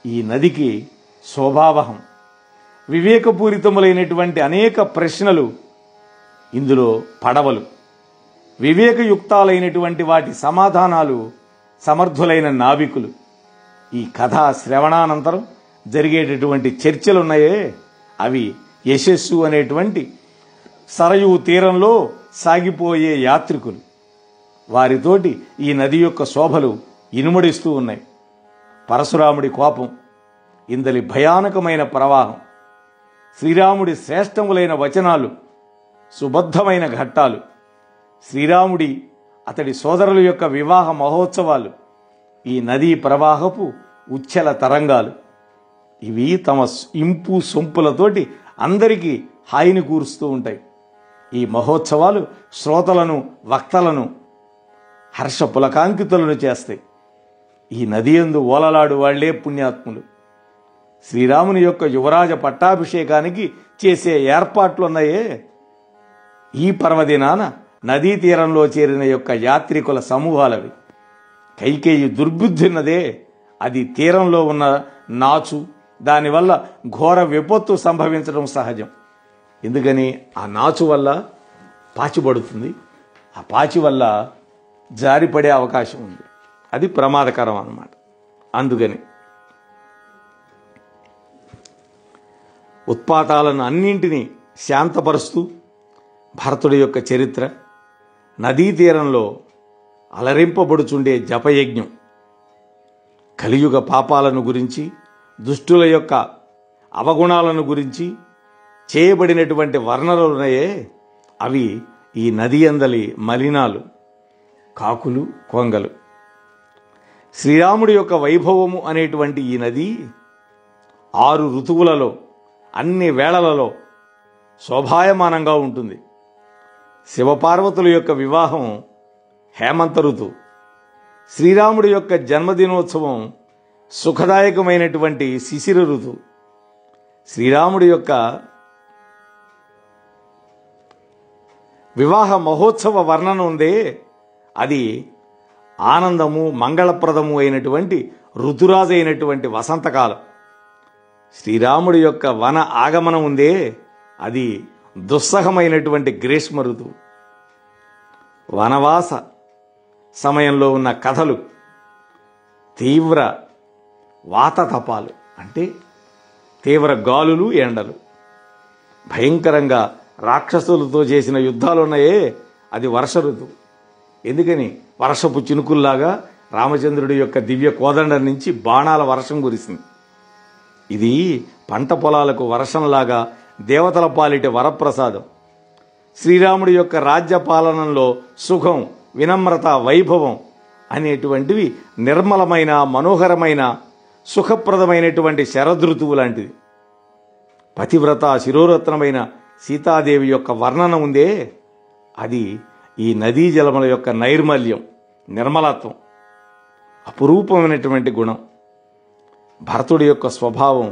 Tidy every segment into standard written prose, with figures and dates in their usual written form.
ఈ నదికి శోభావహం. వివేకపూరితములైనటువంటి అనేక ప్రశ్నలు ఇందులో పడవలు, వివేకయుక్తాలైనటువంటి వాటి సమాధానాలు సమర్థులైన నావికులు. ఈ కథా శ్రవణానంతరం జరిగేటటువంటి చర్చలున్నాయే, అవి యశస్సు అనేటువంటి సరయూ తీరంలో సాగిపోయే యాత్రికులు. వారితోటి ఈ నది యొక్క శోభలు ఇనుమడిస్తూ ఉన్నాయి. పరశురాముడి కోపం, ఇందలి భయానకమైన ప్రవాహం, శ్రీరాముడి శ్రేష్టములైన వచనాలు, సుబద్ధమైన ఘట్టాలు, శ్రీరాముడి అతడి సోదరుల యొక్క వివాహ మహోత్సవాలు, ఈ నదీ ప్రవాహపు ఉచ్ఛల తరంగాలు, ఇవి తమ ఇంపు సొంపులతోటి అందరికీ హాయిని కూరుస్తూ ఉంటాయి. ఈ మహోత్సవాలు శ్రోతలను, వక్తలను హర్ష పులకాంకితులను చేస్తాయి. ఈ నది యందు ఓలలాడు వాళ్లే పుణ్యాత్ములు. శ్రీరాముని యొక్క యువరాజ పట్టాభిషేకానికి చేసే ఏర్పాట్లున్నాయే, ఈ పర్వదినాన నదీ తీరంలో చేరిన యొక్క యాత్రికుల సమూహాలవి. కైకేయి దుర్బుద్ధిన్నదే, అది తీరంలో ఉన్న నాచు, దానివల్ల ఘోర విపత్తు సంభవించడం సహజం. ఎందుకని ఆ నాచు వల్ల పాచి పడుతుంది, ఆ పాచి వల్ల జారిపడే అవకాశం ఉంది, అది ప్రమాదకరం అన్నమాట. అందుకని ఉత్పాతాలను అన్నింటినీ శాంతపరుస్తూ భరతుడి యొక్క చరిత్ర, నదీ తీరంలో అలరింపబడుచుండే జపయజ్ఞం, కలియుగ పాపాలను గురించి, దుష్టుల యొక్క అవగుణాలను గురించి చేయబడినటువంటి వర్ణనలున్నాయే, అవి ఈ నది అందలి మలినాలు, కాకులు, కొంగలు. శ్రీరాముడి యొక్క వైభవము అనేటువంటి ఈ నది 6 ఋతువులలో అన్ని వేళలలో శోభాయమానంగా ఉంటుంది. శివపార్వతుల యొక్క వివాహం హేమంత ఋతువు, శ్రీరాముడి యొక్క జన్మదినోత్సవం సుఖదాయకమైనటువంటి శిశిర ఋతువు, శ్రీరాముడి యొక్క వివాహ మహోత్సవ వర్ణన ఉందే, అది ఆనందము మంగళప్రదము అయినటువంటి ఋతురాజు అయినటువంటి వసంతకాలం. శ్రీరాముడి యొక్క వన ఆగమనం ఉందే, అది దుస్సహమైనటువంటి గ్రీష్మ ఋతువు. వనవాస సమయంలో ఉన్న కథలు తీవ్ర వాతతపాలు, అంటే తీవ్ర గాలులు, ఎండలు, భయంకరంగా రాక్షసులతో చేసిన యుద్ధాలున్నాయే, అది వర్ష ఋతువు. ఎందుకని వర్షపు చినుకుల్లాగా రామచంద్రుడి యొక్క దివ్య కోదండ నుంచి బాణాల వర్షం కురిసింది. ఇది పంట పొలాలకు వర్షంలాగా దేవతల పాలిటి వరప్రసాదం. శ్రీరాముడి యొక్క రాజ్య పాలనలో సుఖం, వినమ్రత, వైభవం అనేటువంటివి నిర్మలమైన, మనోహరమైన, సుఖప్రదమైనటువంటి శరదృతువు లాంటిది. పతివ్రత శిరోరత్నమైన సీతాదేవి యొక్క వర్ణన ఉందే, అది ఈ నదీ జలముల యొక్క నైర్మల్యం, నిర్మలత్వం, అపురూపమైనటువంటి గుణం. భరతుడి యొక్క స్వభావం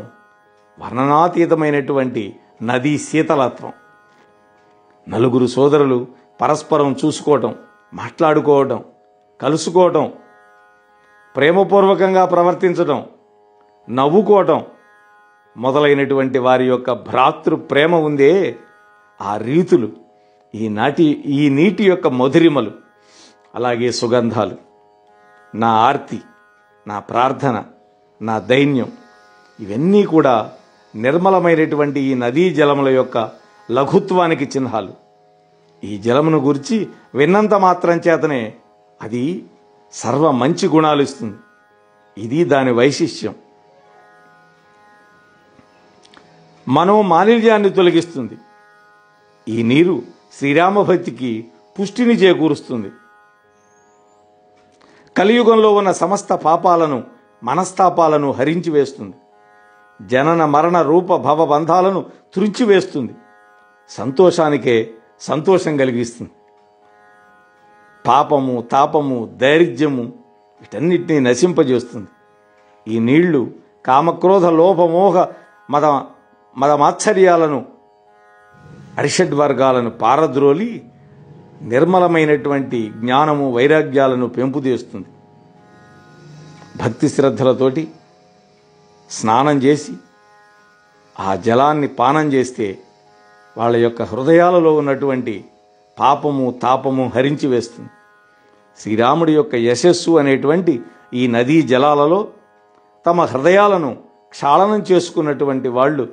వర్ణనాతీతమైనటువంటి నదీ శీతలత్వం. నలుగురు సోదరులు పరస్పరం చూసుకోవటం, మాట్లాడుకోవటం, కలుసుకోవటం, ప్రేమపూర్వకంగా ప్రవర్తించటం, నవ్వుకోవటం మొదలైనటువంటి వారి యొక్క భ్రాతృ ప్రేమ ఉందే, ఆ రీతులు, ఈ నీటి యొక్క మధురిమలు, అలాగే సుగంధాలు, నా ఆర్తి, నా ప్రార్థన, నా దైన్యం, ఇవన్నీ కూడా నిర్మలమైనటువంటి ఈ నదీ జలముల యొక్క లఘుత్వానికి చిహ్నాలు. ఈ జలమును గురించి విన్నంత మాత్రం చేతనే అది సర్వ మంచి గుణాలు ఇస్తుంది. ఇది దాని వైశిష్ట్యం. మనోమాలిన్యాన్ని తొలగిస్తుంది. ఈ నీరు శ్రీరామభక్తికి పుష్టిని చేకూరుస్తుంది. కలియుగంలో ఉన్న సమస్త పాపాలను, మనస్తాపాలను హరించి వేస్తుంది. జనన మరణ రూప భవ బంధాలను త్రుంచివేస్తుంది. సంతోషానికే సంతోషం కలిగిస్తుంది. పాపము, తాపము, దైర్ఘ్యము వీటన్నిటినీ నశింపజేస్తుంది. ఈ నీళ్లు కామక్రోధ లోభమోహ మదమాత్సర్యాలను, అరిషడ్వర్గాలను పారద్రోలి నిర్మలమైనటువంటి జ్ఞానము, వైరాగ్యాలను పెంపుదేస్తుంది. భక్తి శ్రద్ధలతోటి స్నానం చేసి ఆ జలాన్ని పానం చేస్తే వాళ్ళ యొక్క హృదయాలలో ఉన్నటువంటి పాపము తాపము హరించి వేస్తుంది. శ్రీరాముడి యొక్క యశస్సు అనేటువంటి ఈ నదీ జలాలలో తమ హృదయాలను క్షాళనం చేసుకున్నటువంటి వాళ్ళు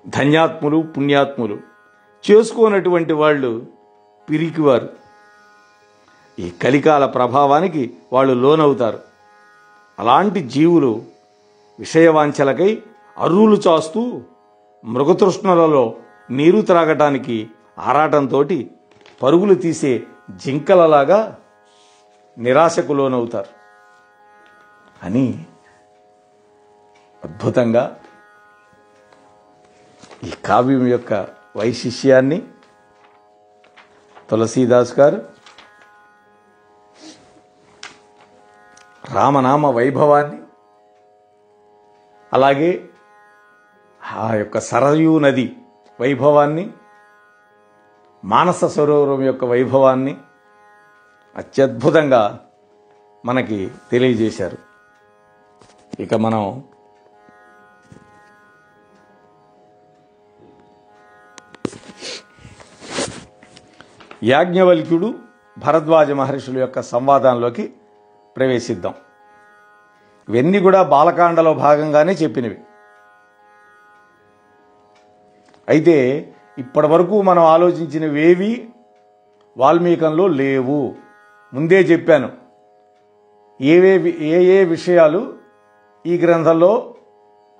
ధన్యాత్ములు, పుణ్యాత్ములు. చేసుకోనటువంటి వాళ్ళు పిరికివారు. ఈ కలికాల ప్రభావానికి వాళ్ళు లోనవుతారు. అలాంటి జీవులు విషయవాంఛలకై అర్రులు చాస్తూ మృగతృష్ణలలో నీరు త్రాగటానికి ఆరాటంతో పరుగులు తీసే జింకలలాగా నిరాశకు లోనవుతారు అని అద్భుతంగా ఈ కావ్యం యొక్క వైశిష్యాన్ని తులసీదాస్ గారు రామనామ వైభవాన్ని, అలాగే ఆ యొక్క సరయూ నది వైభవాన్ని, మానస సరోవరం యొక్క వైభవాన్ని అత్యద్భుతంగా మనకి తెలియజేశారు. ఇక మనం యాజ్ఞవల్క్యుడు భరద్వాజ మహర్షుల యొక్క సంవాదంలోకి ప్రవేశిద్దాం. ఇవన్నీ కూడా బాలకాండలో భాగంగానే చెప్పినవి. అయితే ఇప్పటి వరకు మనం ఆలోచించినవేవి వాల్మీకంలో లేవు. ముందే చెప్పాను ఏ విషయాలు ఈ గ్రంథంలో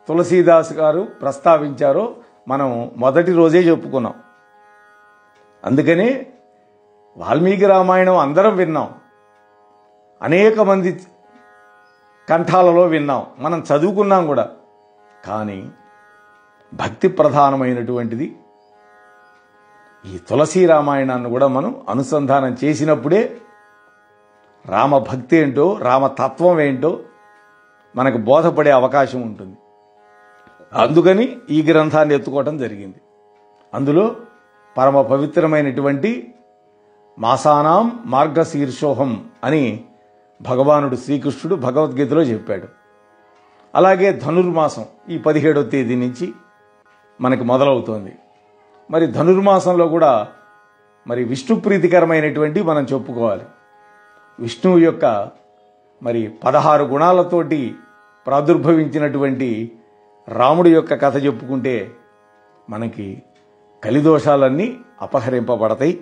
తులసీదాస్ గారు ప్రస్తావించారో మనం మొదటి రోజే చెప్పుకున్నాం. అందుకని వాల్మీకి రామాయణం అందరం విన్నాం, అనేక మంది కంఠాలలో విన్నాం, మనం చదువుకున్నాం కూడా. కానీ భక్తి ప్రధానమైనటువంటిది ఈ తులసీ రామాయణాన్ని కూడా మనం అనుసంధానం చేసినప్పుడే రామభక్తి ఏంటో, రామతత్వం ఏంటో మనకు బోధపడే అవకాశం ఉంటుంది. అందుకని ఈ గ్రంథాన్ని ఎత్తుకోవటం జరిగింది. అందులో పరమ పవిత్రమైనటువంటి మాసానాం మార్గశీర్షోహం అని భగవానుడు శ్రీకృష్ణుడు భగవద్గీతలో చెప్పాడు. అలాగే ధనుర్మాసం ఈ 17వ తేదీ నుంచి మనకి మొదలవుతోంది. మరి ధనుర్మాసంలో కూడా మరి విష్ణు ప్రీతికరమైనటువంటి మనం చెప్పుకోవాలి. విష్ణువు యొక్క మరి 16 గుణాలతోటి ప్రాదుర్భవించినటువంటి రాముడి యొక్క కథ చెప్పుకుంటే మనకి కలిదోషాలన్నీ అపహరింపబడతాయి,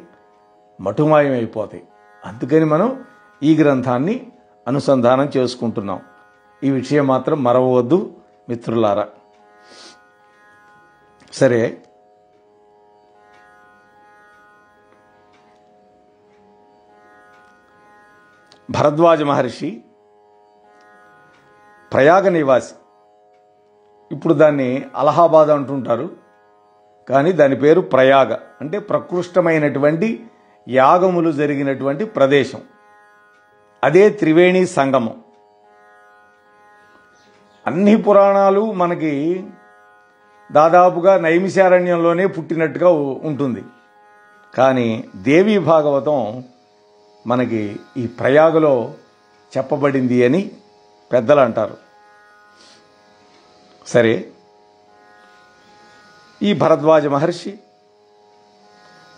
మటుమాయమైపోతాయి. అందుకని మనం ఈ గ్రంథాన్ని అనుసంధానం చేసుకుంటున్నాం. ఈ విషయం మాత్రం మరవవద్దు మిత్రులారా. సరే, భరద్వాజ మహర్షి ప్రయాగ నివాసి. ఇప్పుడు దాన్ని అలహాబాద్ అంటుంటారు, కానీ దాని పేరు ప్రయాగ. అంటే ప్రకృష్టమైనటువంటి యాగములు జరిగినటువంటి ప్రదేశం. అదే త్రివేణి సంగమం. అన్ని పురాణాలు మనకి దాదాపుగా నైమిషారణ్యంలోనే పుట్టినట్టుగా ఉంటుంది. కానీ దేవీ భాగవతం మనకి ఈ ప్రయాగలో చెప్పబడింది అని పెద్దలు అంటారు. సరే, ఈ భరద్వాజ మహర్షి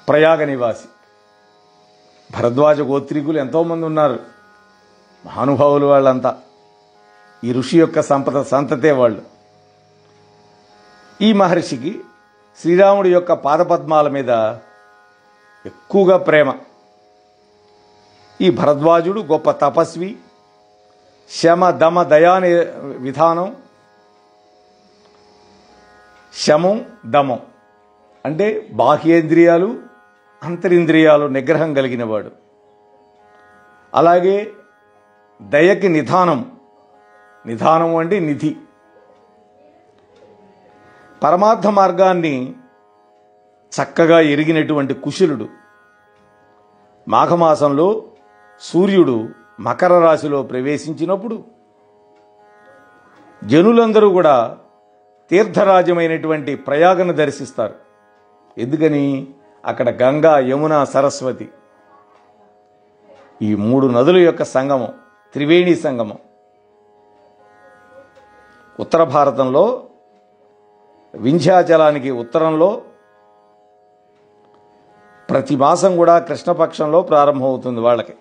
ప్రయాగ నివాసి. భరద్వాజ గోత్రీకులు ఎంతోమంది ఉన్నారు, మహానుభావులు. వాళ్ళంతా ఈ ఋషి యొక్క సంతతే వాళ్ళు. ఈ మహర్షికి శ్రీరాముడి యొక్క పాదపద్మాల మీద ఎక్కువగా ప్రేమ. ఈ భరద్వాజుడు గొప్ప తపస్వి. శమ దమ దయాని విధానం, శమం దమం అంటే బాహ్యేంద్రియాలు అంతరింద్రియాలు నిగ్రహం కలిగినవాడు. అలాగే దయకి నిధానం, నిధానం అంటే నిధి. పరమార్థ మార్గాన్ని చక్కగా ఎరిగినటువంటి కుశలుడు. మాఘమాసంలో సూర్యుడు మకర రాశిలో ప్రవేశించినప్పుడు జనులందరూ కూడా తీర్థరాజ్యమైనటువంటి ప్రయాగను దర్శిస్తారు. ఎందుకని? అక్కడ గంగా, యమున, సరస్వతి ఈ 3 నదుల యొక్క సంగమం, త్రివేణి సంగమం. ఉత్తర భారతంలో వింధ్యాచలానికి ఉత్తరంలో ప్రతి మాసం కూడా కృష్ణపక్షంలో ప్రారంభమవుతుంది వాళ్ళకి,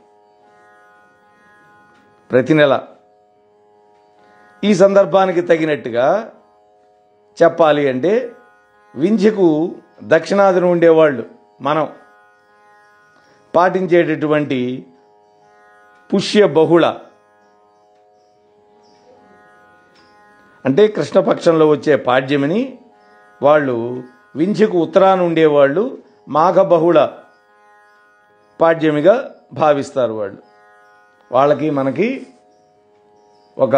ప్రతి నెల. ఈ సందర్భానికి తగినట్టుగా చెప్పాలి అంటే వింధ్యకు దక్షిణాదిన ఉండేవాళ్ళు మనం పాటించేటటువంటి పుష్య బహుళ అంటే కృష్ణపక్షంలో వచ్చే పాడ్యమిని వాళ్ళు వింధ్యకు ఉత్తరాన ఉండేవాళ్ళు మాఘ బహుళ పాడ్యమిగా భావిస్తారు. వాళ్ళకి మనకి ఒక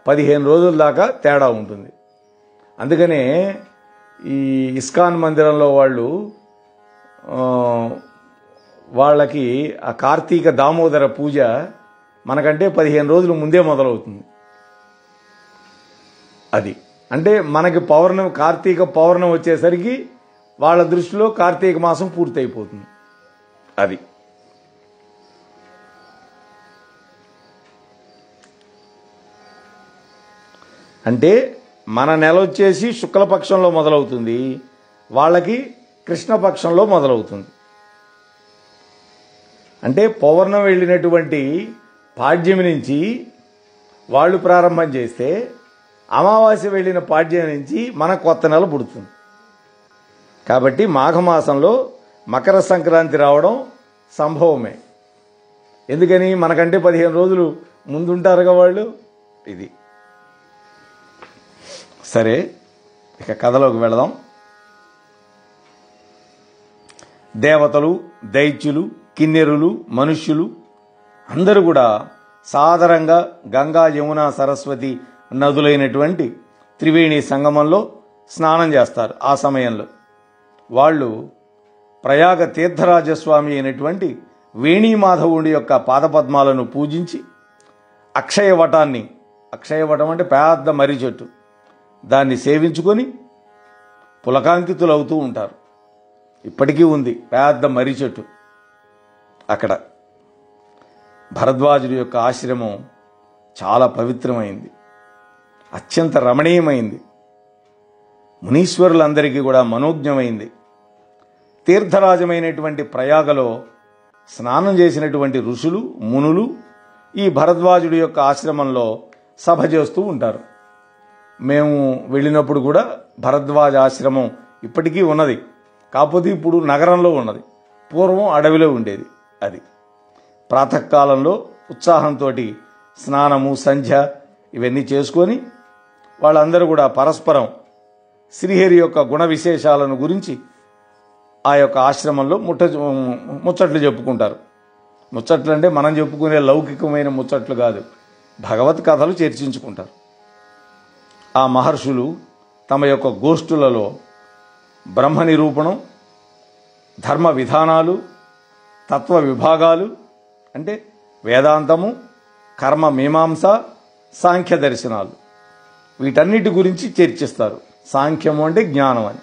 15 రోజుల దాకా తేడా ఉంటుంది. అందుకనే ఈ ఇస్కాన్ మందిరంలో వాళ్ళకి ఆ కార్తీక దామోదర పూజ మనకంటే 15 రోజులు ముందే మొదలవుతుంది. అది అంటే మనకి పౌర్ణమి, కార్తీక పౌర్ణమి వచ్చేసరికి వాళ్ళ దృష్టిలో కార్తీక మాసం పూర్తయిపోతుంది. అది అంటే మన నెల వచ్చేసి శుక్లపక్షంలో మొదలవుతుంది, వాళ్ళకి కృష్ణపక్షంలో మొదలవుతుంది. అంటే పౌర్ణమి వెళ్ళినటువంటి పాడ్యమి నుంచి వాళ్ళు ప్రారంభం చేస్తే అమావాస్య వెళ్ళిన పాడ్యం నుంచి మన కొత్త నెల పుడుతుంది. కాబట్టి మాఘమాసంలో మకర సంక్రాంతి రావడం సంభవమే. ఎందుకని? మనకంటే 15 రోజులు ముందుంటారుగా వాళ్ళు. ఇది సరే, ఇక కథలోకి వెళదాం. దేవతలు, దైత్యులు, కిన్నెరులు, మనుష్యులు అందరూ కూడా సాదరంగా గంగా, యమున, సరస్వతి నదులైనటువంటి త్రివేణి సంగమంలో స్నానం చేస్తారు. ఆ సమయంలో వాళ్ళు ప్రయాగ తీర్థరాజస్వామి అయినటువంటి వేణీమాధవుడి యొక్క పాదపద్మాలను పూజించి అక్షయవటాన్ని, అక్షయవటం అంటే పెద్ద మర్రి చెట్టు, దాన్ని సేవించుకొని పులకాంకితులవుతూ ఉంటారు. ఇప్పటికీ ఉంది పెద్ద మర్రి చెట్టు అక్కడ. భరద్వాజుడి యొక్క ఆశ్రమం చాలా పవిత్రమైంది, అత్యంత రమణీయమైంది, మునీశ్వరులందరికీ కూడా మనోజ్ఞమైంది. తీర్థరాజమైనటువంటి ప్రయాగలో స్నానం చేసినటువంటి ఋషులు, మునులు ఈ భరద్వాజుడి యొక్క ఆశ్రమంలో సభ చేస్తూ ఉంటారు. మేము వెళ్ళినప్పుడు కూడా భరద్వాజ ఆశ్రమం ఇప్పటికీ ఉన్నది, కాకపోతే ఇప్పుడు నగరంలో ఉన్నది, పూర్వం అడవిలో ఉండేది. అది ప్రాతకాలంలో ఉత్సాహంతో స్నానము, సంధ్య ఇవన్నీ చేసుకొని వాళ్ళందరూ కూడా పరస్పరం శ్రీహరి యొక్క గుణ విశేషాలను గురించి ఆ యొక్క ఆశ్రమంలో ముచ్చట్లు చెప్పుకుంటారు. ముచ్చట్లు అంటే మనం చెప్పుకునే లౌకికమైన ముచ్చట్లు కాదు, భగవత్ కథలు చర్చించుకుంటారు. ఆ మహర్షులు తమ యొక్క గోష్ఠులలో బ్రహ్మ నిరూపణం, ధర్మ విధానాలు, తత్వ విభాగాలు అంటే వేదాంతము, కర్మ మీమాంస, సాంఖ్య దర్శనాలు వీటన్నిటి గురించి చర్చిస్తారు. సాంఖ్యము అంటే జ్ఞానం అని.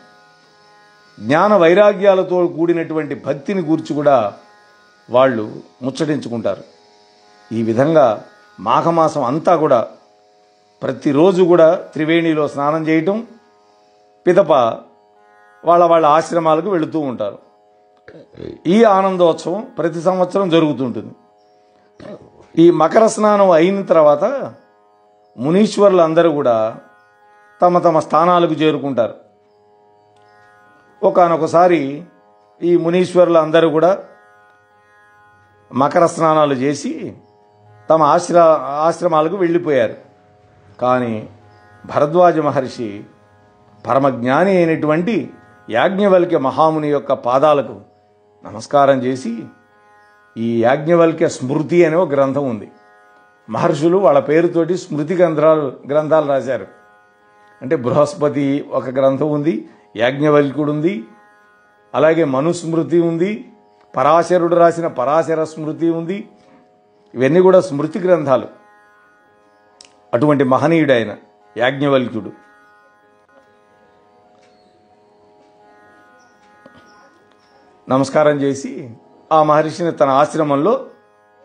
జ్ఞాన వైరాగ్యాలతో కూడినటువంటి భక్తిని గురించి కూడా వాళ్ళు ముచ్చటించుకుంటారు. ఈ విధంగా మాఘమాసం అంతా కూడా ప్రతిరోజు కూడా త్రివేణిలో స్నానం చేయటం, పిదప వాళ్ళ ఆశ్రమాలకు వెళుతూ ఉంటారు. ఈ ఆనందోత్సవం ప్రతి సంవత్సరం జరుగుతుంటుంది. ఈ మకర స్నానం అయిన తర్వాత మునీశ్వరులందరూ కూడా తమ తమ స్థానాలకు చేరుకుంటారు. ఒకానొకసారి ఈ మునీశ్వరులందరూ కూడా మకర స్నానాలు చేసి తమ ఆశ్రమాలకు వెళ్ళిపోయారు. కానీ భరద్వాజ మహర్షి పరమజ్ఞాని అయినటువంటి యాజ్ఞవల్క్య మహాముని యొక్క పాదాలకు నమస్కారం చేసి, ఈ యాజ్ఞవల్క్య స్మృతి అనే ఒక గ్రంథం ఉంది. మహర్షులు వాళ్ళ పేరుతోటి స్మృతి గ్రంథాలు రాశారు. అంటే బృహస్పతి ఒక గ్రంథం ఉంది, యాజ్ఞవల్క్యుడు ఉంది, అలాగే మనుస్మృతి ఉంది, పరాశరుడు రాసిన పరాశర స్మృతి ఉంది. ఇవన్నీ కూడా స్మృతి గ్రంథాలు. అటువంటి మహనీయుడైన యాజ్ఞవల్క్యుడు నమస్కారం చేసి ఆ మహర్షిని తన ఆశ్రమంలో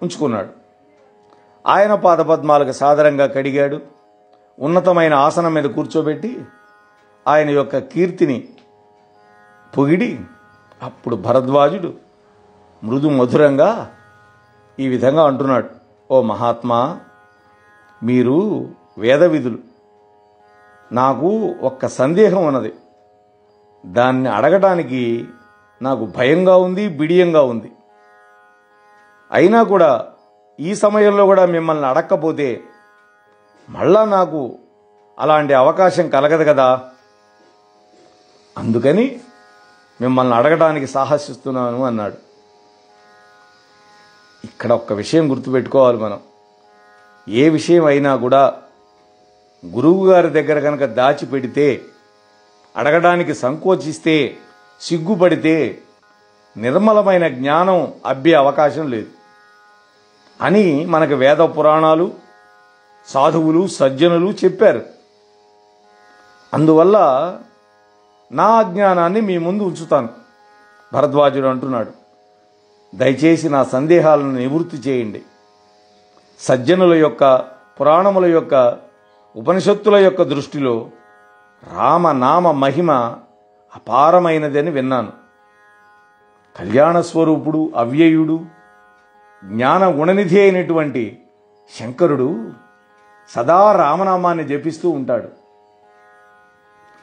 ఉంచుకున్నాడు. ఆయన పాదపద్మాలకు సాదరంగా కడిగాడు, ఉన్నతమైన ఆసనం మీద కూర్చోబెట్టి ఆయన యొక్క కీర్తిని పొగిడి అప్పుడు భరద్వాజుడు మృదు మధురంగా ఈ విధంగా అంటున్నాడు, ఓ మహాత్మా, మీరు వేద విధులు, నాకు ఒక్క సందేహం ఉన్నది. దాన్ని అడగటానికి నాకు భయంగా ఉంది, బిడియంగా ఉంది. అయినా కూడా ఈ సమయంలో కూడా మిమ్మల్ని అడగకపోతే మళ్ళా నాకు అలాంటి అవకాశం కలగదు కదా. అందుకని మిమ్మల్ని అడగడానికి సాహసిస్తున్నాను అన్నాడు. ఇక్కడ ఒక్క విషయం గుర్తుపెట్టుకోవాలి మనం. ఏ విషయం అయినా కూడా గురువు గారి దగ్గర కనుక దాచిపెడితే, అడగడానికి సంకోచిస్తే, సిగ్గుపడితే నిర్మలమైన జ్ఞానం అబ్బే అవకాశం లేదు అని మనకు వేద పురాణాలు, సాధువులు, సజ్జనులు చెప్పారు. అందువల్ల నా అజ్ఞానాన్ని మీ ముందు ఉంచుతాను. భరద్వాజుడు అంటున్నాడు, దయచేసి నా సందేహాలను నివృత్తి చేయండి. సజ్జనుల యొక్క, పురాణముల యొక్క, ఉపనిషత్తుల యొక్క దృష్టిలో రామనామ మహిమ అపారమైనదని విన్నాను. కళ్యాణ స్వరూపుడు, అవ్యయుడు, జ్ఞాన గుణనిధి అయినటువంటి శంకరుడు సదా రామనామాన్ని జపిస్తూ ఉంటాడు.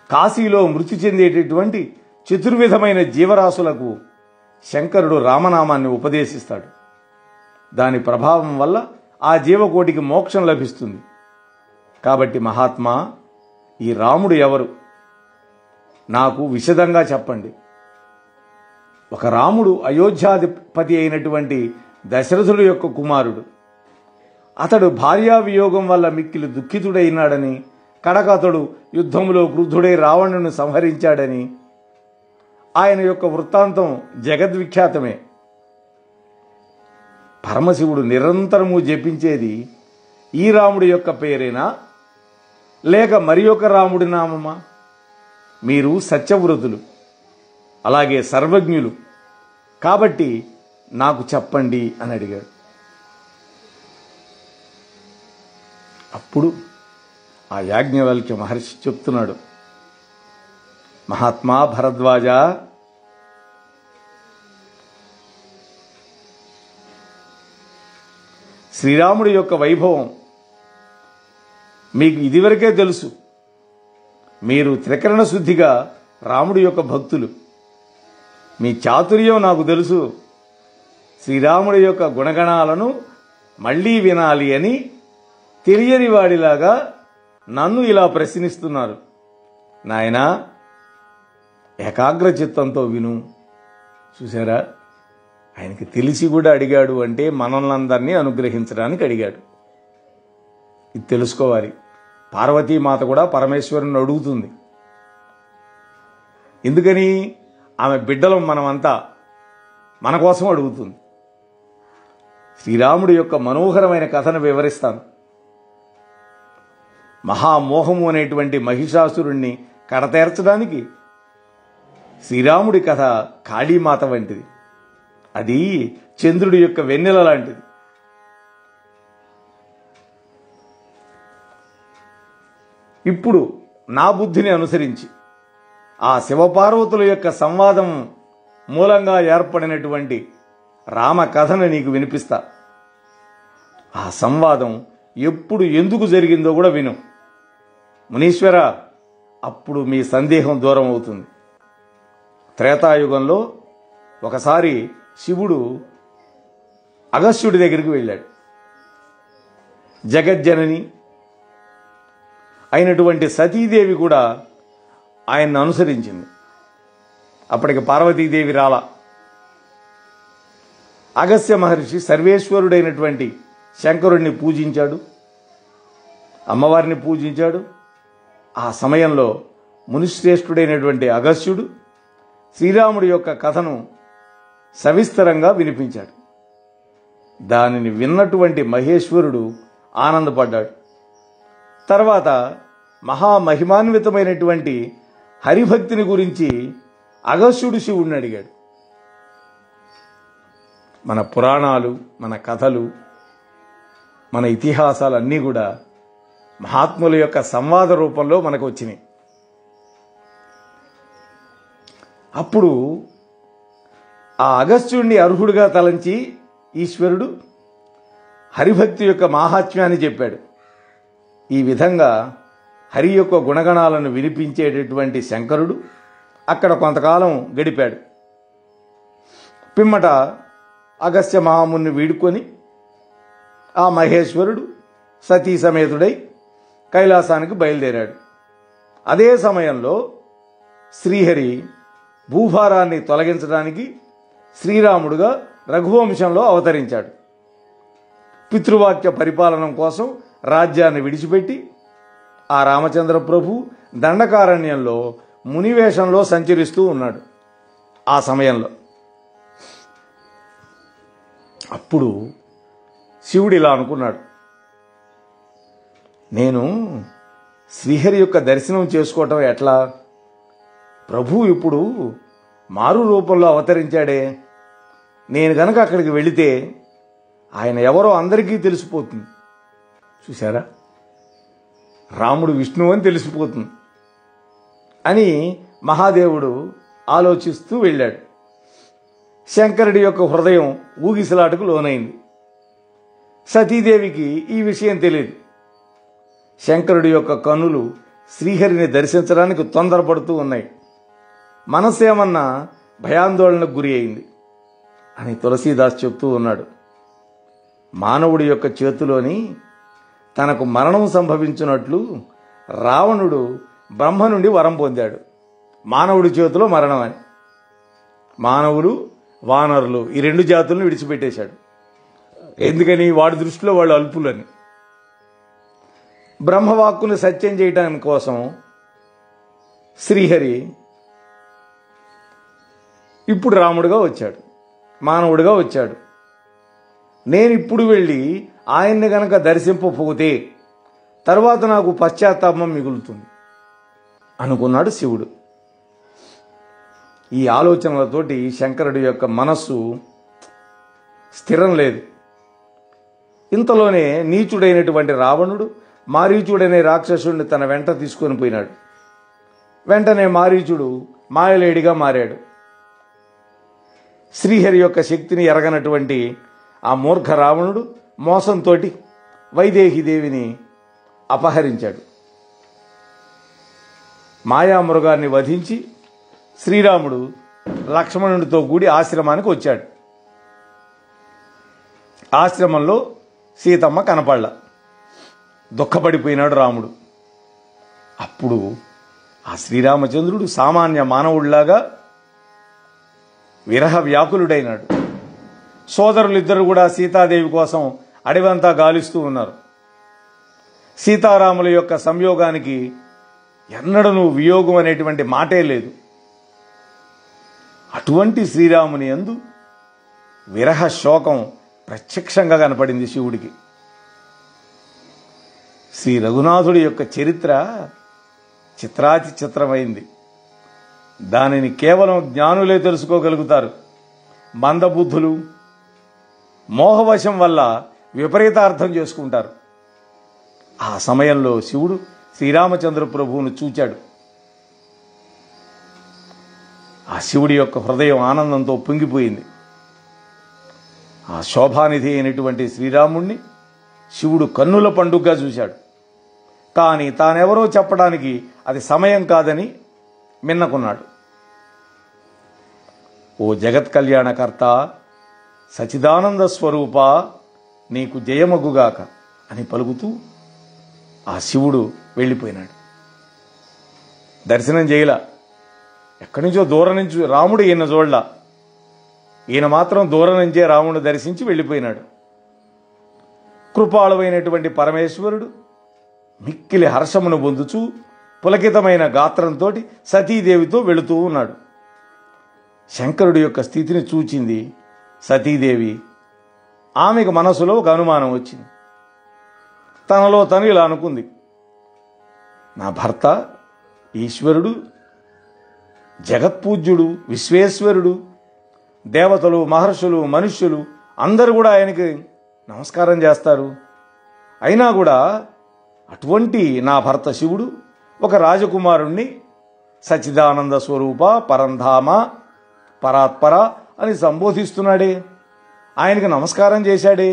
కాశీలో మృతి చెందేటటువంటి చతుర్విధమైన జీవరాశులకు శంకరుడు రామనామాన్ని ఉపదేశిస్తాడు. దాని ప్రభావం వల్ల ఆ జీవకోటికి మోక్షం లభిస్తుంది. కాబట్టి మహాత్మా, ఈ రాముడు ఎవరు? నాకు విశదంగా చెప్పండి. ఒక రాముడు అయోధ్యాధిపతి అయినటువంటి దశరథుడు యొక్క కుమారుడు. అతడు భార్యా వియోగం వల్ల మిక్కిలి దుఃఖితుడైనాడని, కడకతడు యుద్ధంలో క్రుద్ధుడై రావణుని సంహరించాడని ఆయన యొక్క వృత్తాంతం జగద్విఖ్యాతమే. పరమశివుడు నిరంతరము జపించేది ఈ రాముడి యొక్క పేరేనా, లేక మరి ఒక రాముడి నామమా? మీరు సత్యవ్రతులు, అలాగే సర్వజ్ఞులు, కాబట్టి నాకు చెప్పండి అని అడిగాడు. అప్పుడు ఆ యాజ్ఞవల్క్య మహర్షి చెప్తున్నాడు, మహాత్మా భరద్వాజ, శ్రీరాముడి యొక్క వైభవం మీకు ఇదివరకే తెలుసు. మీరు త్రికరణ శుద్ధిగా రాముడి యొక్క భక్తులు. మీ చాతుర్యం నాకు తెలుసు. శ్రీరాముడి యొక్క గుణగణాలను మళ్ళీ వినాలి అని తెలియని వాడిలాగా నన్ను ఇలా ప్రశ్నిస్తున్నారు. నాయనా, ఏకాగ్ర చిత్తంతో విను. చూసారా, ఆయనకి తెలిసి కూడా అడిగాడు అంటే మనల్నందరినీ అనుగ్రహించడానికి అడిగాడు. ఇది తెలుసుకోవాలి. పార్వతీమాత కూడా పరమేశ్వరుని అడుగుతుంది. ఎందుకని? ఆమె బిడ్డలం మనమంతా, మన కోసం అడుగుతుంది. శ్రీరాముడి యొక్క మనోహరమైన కథను వివరిస్తాను. మహామోహము అనేటువంటి మహిషాసురుణ్ణి కడతేర్చడానికి శ్రీరాముడి కథ కాళీమాత వంటిది. అది చంద్రుడి యొక్క వెన్నెల లాంటిది. ఇప్పుడు నా బుద్ధిని అనుసరించి ఆ శివపార్వతుల యొక్క సంవాదం మూలంగా ఏర్పడినటువంటి రామ కథను నీకు వినిపిస్తా. ఆ సంవాదం ఎప్పుడు ఎందుకు జరిగిందో కూడా విను. మునీశ్వర, అప్పుడు మీ సందేహం దూరం అవుతుంది. త్రేతాయుగంలో ఒకసారి శివుడు అగస్త్యుడి దగ్గరికి వెళ్ళాడు. జగజ్జనని అయినటువంటి సతీదేవి కూడా ఆయన్ని అనుసరించింది. అప్పటికి పార్వతీదేవి రాలా. అగస్త్య మహర్షి సర్వేశ్వరుడైనటువంటి శంకరుడిని పూజించాడు, అమ్మవారిని పూజించాడు. ఆ సమయంలో మునిశ్రేష్ఠుడైనటువంటి అగస్త్యుడు శ్రీరాముడి యొక్క కథను సవిస్తరంగా వినిపించాడు. దానిని విన్నటువంటి మహేశ్వరుడు ఆనందపడ్డాడు. తర్వాత మహామహిమాన్వితమైనటువంటి హరిభక్తిని గురించి అగస్త్యుడు శివుడిని అడిగాడు. మన పురాణాలు, మన కథలు, మన ఇతిహాసాలన్నీ కూడా మహాత్ముల యొక్క సంవాద రూపంలో మనకు వచ్చినాయి. అప్పుడు ఆ అగస్త్యుడిని అర్హుడిగా తలంచి ఈశ్వరుడు హరిభక్తి యొక్క మాహాత్మ్యాన్ని చెప్పాడు. ఈ విధంగా హరి యొక్క గుణగణాలను వినిపించేటటువంటి శంకరుడు అక్కడ కొంతకాలం గడిపాడు. పిమ్మట అగస్త్య మహాముని వీడుకొని ఆ మహేశ్వరుడు సతీ సమేతుడై కైలాసానికి బయలుదేరాడు. అదే సమయంలో శ్రీహరి భూభారాన్ని తొలగించడానికి శ్రీరాముడుగా రఘువంశంలో అవతరించాడు. పితృవాక్య పరిపాలన కోసం రాజ్యాన్ని విడిచిపెట్టి ఆ రామచంద్ర ప్రభు దండకారణ్యంలో మునివేషంలో సంచరిస్తూ ఉన్నాడు. ఆ సమయంలో అప్పుడు శివుడు ఇలా అనుకున్నాడు, నేను శ్రీహరి యొక్క దర్శనం చేసుకోవటం ఎట్లా? ప్రభు ఇప్పుడు మారు రూపంలో అవతరించాడే, నేను గనక అక్కడికి వెళితే ఆయన ఎవరో అందరికీ తెలిసిపోతుంది. చూసారా, రాముడు విష్ణువు అని తెలిసిపోతుంది అని మహాదేవుడు ఆలోచిస్తూ వెళ్ళాడు. శంకరుడి యొక్క హృదయం ఊగిసలాటకు లోనైంది. సతీదేవికి ఈ విషయం తెలియదు. శంకరుడి యొక్క కన్నులు శ్రీహరిని దర్శించడానికి తొందరపడుతూ ఉన్నాయి. మనసేమన్నా భయాందోళనకు గురి అయింది అని తులసీదాస్ చెప్తూ ఉన్నాడు. మానవుడి యొక్క చేతిలోని తనకు మరణం సంభవించినట్లు రావణుడు బ్రహ్మ నుండి వరం పొందాడు. మానవుడి చేతిలో మరణం అని. మానవులు వానరులు ఈ రెండు జాతులను విడిచిపెట్టేశాడు. ఎందుకని? వాడి దృష్టిలో వాళ్ళు అల్పులని. బ్రహ్మవాక్కును సత్యం చేయడానికి కోసం శ్రీహరి ఇప్పుడు రాముడుగా వచ్చాడు, మానవుడిగా వచ్చాడు. నేను ఇప్పుడు వెళ్ళి ఆయన్ని గనక దర్శింపపోతే తర్వాత నాకు పశ్చాత్తాపం మిగులుతుంది అనుకున్నాడు శివుడు. ఈ ఆలోచనలతోటి శంకరుడి యొక్క మనస్సు స్థిరం లేదు. ఇంతలోనే నీచుడైనటువంటి రావణుడు మారీచుడనే రాక్షసుడిని తన వెంట తీసుకొని పోయినాడు. వెంటనే మారీచుడు మాయలేడిగా మారాడు. శ్రీహరి యొక్క శక్తిని ఎరగనటువంటి ఆ మూర్ఖ రావణుడు మోసంతో వైదేహీదేవిని అపహరించాడు. మాయామృగాన్ని వధించి శ్రీరాముడు లక్ష్మణుడితో కూడి ఆశ్రమానికి వచ్చాడు. ఆశ్రమంలో సీతమ్మ కనపడల. దుఃఖపడిపోయినాడు రాముడు. అప్పుడు ఆ శ్రీరామచంద్రుడు సామాన్య మానవుడిలాగా విరహ వ్యాకులుడైనాడు. సోదరులిద్దరు కూడా సీతాదేవి కోసం అడవంతా గాలిస్తూ ఉన్నారు. సీతారాముల యొక్క సంయోగానికి ఎన్నడూ వియోగం అనేటువంటి మాటే లేదు. అటువంటి శ్రీరాముని యందు విరహ శోకం ప్రత్యక్షంగా కనపడింది శివుడికి. శ్రీ రఘునాథుడి యొక్క చరిత్ర చిత్రాతి చిత్రమైంది. దానిని కేవలం జ్ఞానులే తెలుసుకోగలుగుతారు. మందబుద్ధులు మోహవశం వల్ల విపరీతార్థం చేసుకుంటారు. ఆ సమయంలో శివుడు శ్రీరామచంద్ర ప్రభువును చూచాడు. ఆ శివుడి యొక్క హృదయం ఆనందంతో పొంగిపోయింది. ఆ శోభానిధి అయినటువంటి శ్రీరాముణ్ణి శివుడు కన్నుల పండుగగా చూశాడు. కానీ తానెవరో చెప్పడానికి అది సమయం కాదని మిన్నకున్నాడు. ఓ జగత్ కళ్యాణకర్త, సచిదానంద స్వరూప, నీకు జయమగుగాక అని పలుకుతూ ఆ శివుడు వెళ్ళిపోయినాడు. దర్శనం చేయలా. ఎక్కడి నుంచో దూరం నుంచి రాముడు ఈయన చూడలా. ఈయన మాత్రం దూరం నుంచే రాముడు దర్శించి వెళ్ళిపోయినాడు. కృపాళువైనటువంటి పరమేశ్వరుడు మిక్కిలి హర్షమును పొందుచూ పులకితమైన గాత్రంతో సతీదేవితో వెళుతూ ఉన్నాడు. శంకరుడి యొక్క స్థితిని చూచింది సతీదేవి. ఆమెకు మనసులో ఒక అనుమానం వచ్చింది. తనలో తను ఇలా అనుకుంది, నా భర్త ఈశ్వరుడు, జగత్పూజ్యుడు, విశ్వేశ్వరుడు, దేవతలు, మహర్షులు, మనుష్యులు అందరూ కూడా ఆయనకి నమస్కారం చేస్తారు. అయినా కూడా అటువంటి నా భర్త శివుడు ఒక రాజకుమారుణ్ణి సచ్చిదానంద స్వరూప, పరంధామ, పరాత్పర అని సంబోధిస్తున్నాడే, ఆయనకి నమస్కారం చేశాడే,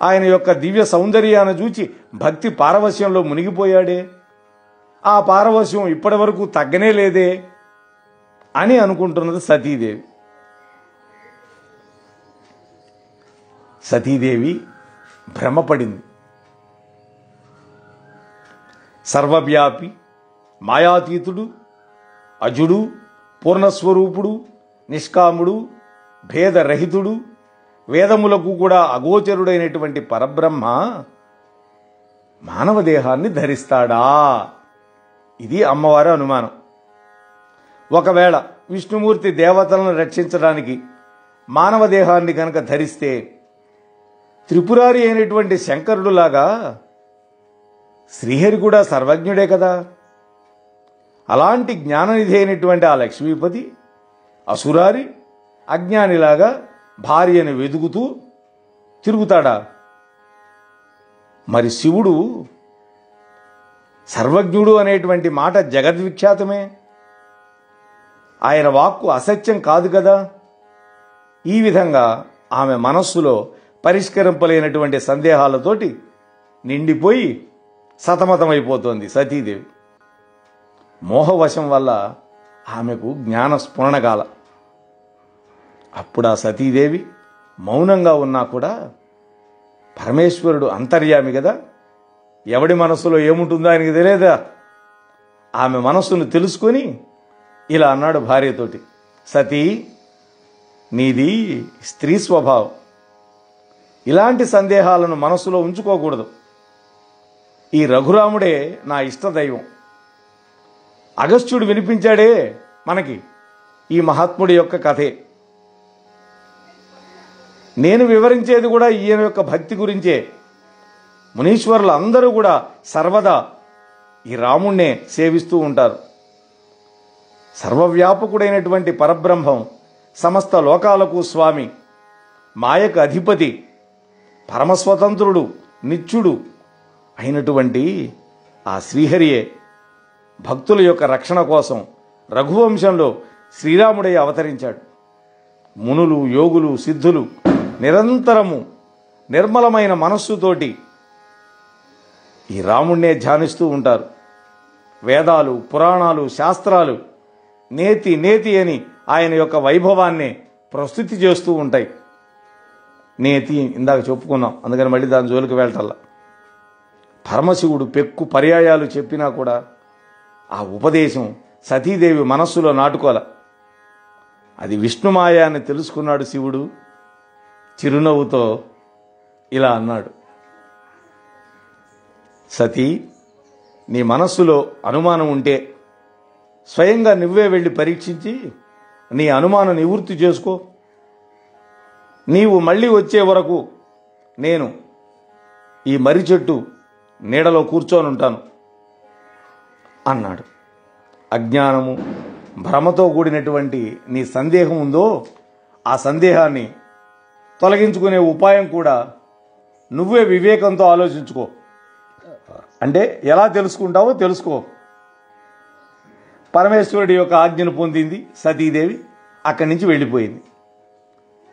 ఆయన యొక్క దివ్య సౌందర్యాన్ని చూచి భక్తి పారవశ్యంలో మునిగిపోయాడే, ఆ పారవశ్యం ఇప్పటి వరకు తగ్గనే లేదే అని అనుకుంటున్నది సతీదేవి. సతీదేవి భ్రమపడింది. సర్వవ్యాపి, మాయాతీతుడు, అజుడు, పూర్ణస్వరూపుడు, నిష్కాముడు, భేదరహితుడు, వేదములకు కూడా అగోచరుడైనటువంటి పరబ్రహ్మ మానవ దేహాన్ని ధరిస్తాడా? ఇది అమ్మవారి అనుమానం. ఒకవేళ విష్ణుమూర్తి దేవతలను రక్షించడానికి మానవ దేహాన్ని కనుక ధరిస్తే త్రిపురారి అయినటువంటి శంకరుడులాగా శ్రీహరి కూడా సర్వజ్ఞుడే కదా. అలాంటి జ్ఞాననిధి అయినటువంటి ఆ లక్ష్మీపతి అసురారి అజ్ఞానిలాగా భార్యను వెదుగుతూ తిరుగుతాడా? మరి శివుడు సర్వజ్ఞుడు అనేటువంటి మాట జగద్విఖ్యాతమే. ఆయన వాక్కు అసత్యం కాదు కదా. ఈ విధంగా ఆమె మనస్సులో పరిష్కరింపలేనటువంటి సందేహాలతోటి నిండిపోయి సతమతమైపోతోంది సతీదేవి. మోహవశం వల్ల ఆమెకు జ్ఞాన స్ఫురణగాల. అప్పుడు ఆ సతీదేవి మౌనంగా ఉన్నా కూడా పరమేశ్వరుడు అంతర్యామి కదా, ఎవడి మనస్సులో ఏముంటుందో ఆయనకి తెలియదా. ఆమె మనస్సును తెలుసుకొని ఇలా అన్నాడు భార్యతోటి, సతీ, నీది స్త్రీ స్వభావం, ఇలాంటి సందేహాలను మనస్సులో ఉంచుకోకూడదు. ఈ రఘురాముడే నా ఇష్టదైవం. అగస్త్యుడు వినిపించాడే మనకి ఈ మహాత్ముడి యొక్క కథే. నేను వివరించేది కూడా ఈయన యొక్క భక్తి గురించే. మునీశ్వరులు అందరూ కూడా సర్వదా ఈ రాముణ్ణే సేవిస్తూ ఉంటారు. సర్వవ్యాపకుడైనటువంటి పరబ్రహ్మం, సమస్త లోకాలకు స్వామి, మాయకు అధిపతి, పరమస్వతంత్రుడు, నిత్యుడు అయినటువంటి ఆ శ్రీహరియే భక్తుల యొక్క రక్షణ కోసం రఘువంశంలో శ్రీరాముడై అవతరించాడు. మునులు, యోగులు, సిద్ధులు నిరంతరము నిర్మలమైన మనస్సుతోటి ఈ రాముణ్ణే ధ్యానిస్తూ ఉంటారు. వేదాలు, పురాణాలు, శాస్త్రాలు నేతి నేతి అని ఆయన యొక్క వైభవాన్ని ప్రస్తుతి చేస్తూ ఉంటాయి. నేతి ఇందాక చెప్పుకున్నాం, అందుకని మళ్ళీ దాని జోలికి వెళ్ళటల్లా. పరమశివుడు పెక్కు పర్యాయాలు చెప్పినా కూడా ఆ ఉపదేశం సతీదేవి మనస్సులో నాటుకోల. అది విష్ణుమాయ అని తెలుసుకున్నాడు శివుడు. చిరునవ్వుతో ఇలా అన్నాడు, సతీ, నీ మనస్సులో అనుమానం ఉంటే స్వయంగా నువ్వే వెళ్ళి పరీక్షించి నీ అనుమానం నివృత్తి చేసుకో. నీవు మళ్ళీ వచ్చే వరకు నేను ఈ మర్రి చెట్టు నీడలో కూర్చొని ఉంటాను అన్నాడు. అజ్ఞానము, భ్రమతో కూడినటువంటి నీ సందేహం ఉందో ఆ సందేహాన్ని తొలగించుకునే ఉపాయం కూడా నువ్వే వివేకంతో ఆలోచించుకో. అంటే ఎలా తెలుసుకుంటావో తెలుసుకో. పరమేశ్వరుడి యొక్క ఆజ్ఞను పొందింది సతీదేవి. అక్కడి నుంచి వెళ్ళిపోయింది.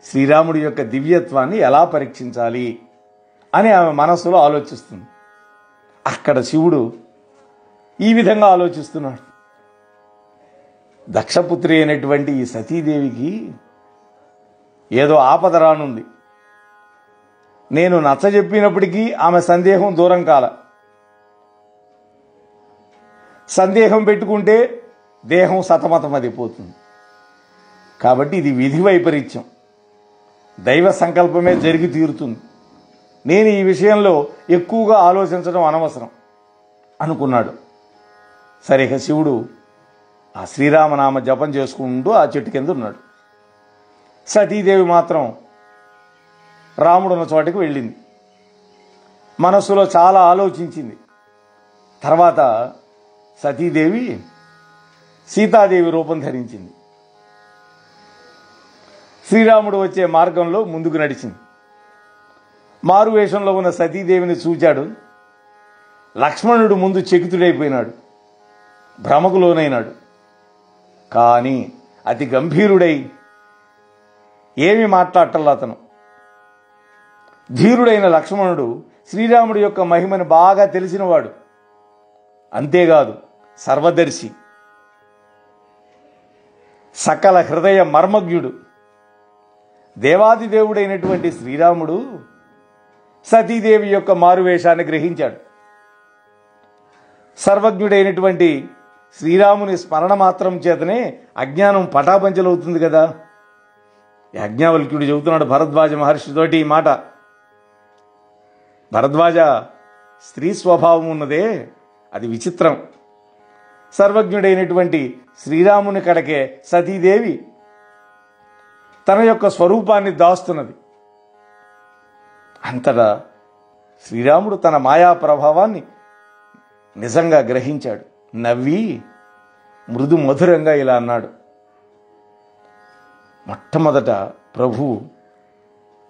శ్రీరాముడి యొక్క దివ్యత్వాన్ని ఎలా పరీక్షించాలి అని ఆమె మనస్సులో ఆలోచిస్తుంది. అక్కడ శివుడు ఈ విధంగా ఆలోచిస్తున్నాడు. దక్షపుత్రి అయినటువంటి ఈ సతీదేవికి ఏదో ఆపద రానుంది. నేను నచ్చజెప్పినప్పటికీ ఆమె సందేహం దూరం కాల. సందేహం పెట్టుకుంటే దేహం సతమతమదిపోతుంది. కాబట్టి ఇది విధి వైపరీత్యం, దైవ సంకల్పమే జరిగి తీరుతుంది. నేను ఈ విషయంలో ఎక్కువగా ఆలోచించడం అనవసరం అనుకున్నాడు. సరే, ఇక శివుడు ఆ శ్రీరామనామ జపం చేసుకుంటూ ఆ చెట్టు కింద ఉన్నాడు. సతీదేవి మాత్రం రాముడున్న చోటకి వెళ్ళింది. మనస్సులో చాలా ఆలోచించింది. తర్వాత సతీదేవి సీతాదేవి రూపం ధరించింది. శ్రీరాముడు వచ్చే మార్గంలో ముందుకు నడిచింది. మారువేషంలో ఉన్న సతీదేవిని చూచాడు. లక్ష్మణుడు ముందు చకితుడైపోయినాడు, భ్రమకు లోనైనాడు. కానీ అతి గంభీరుడై ఏమి మాట్లాడటల్లా అతను. ధీరుడైన లక్ష్మణుడు శ్రీరాముడి యొక్క మహిమను బాగా తెలిసినవాడు, అంతేకాదు సర్వదర్శి, సకల హృదయ మర్మజ్ఞుడు. దేవాదిదేవుడైనటువంటి శ్రీరాముడు సతీదేవి యొక్క మారువేషాన్ని గ్రహించాడు. సర్వజ్ఞుడైనటువంటి శ్రీరాముని స్మరణ మాత్రం చేతనే అజ్ఞానం పటాపంచలవుతుంది కదా. యాజ్ఞవల్క్యుడు చెబుతున్నాడు భరద్వాజ మహర్షితోటి ఈ మాట. భరద్వాజ, స్త్రీ స్వభావం ఉన్నదే అది విచిత్రం. సర్వజ్ఞుడైనటువంటి శ్రీరాముని కడకే సతీదేవి తన యొక్క స్వరూపాన్ని దాస్తున్నది. అంతటా శ్రీరాముడు తన మాయా ప్రభావాన్ని నిజంగా గ్రహించాడు. నవ్వి మృదు మధురంగా ఇలా అన్నాడు. మొట్టమొదట ప్రభువు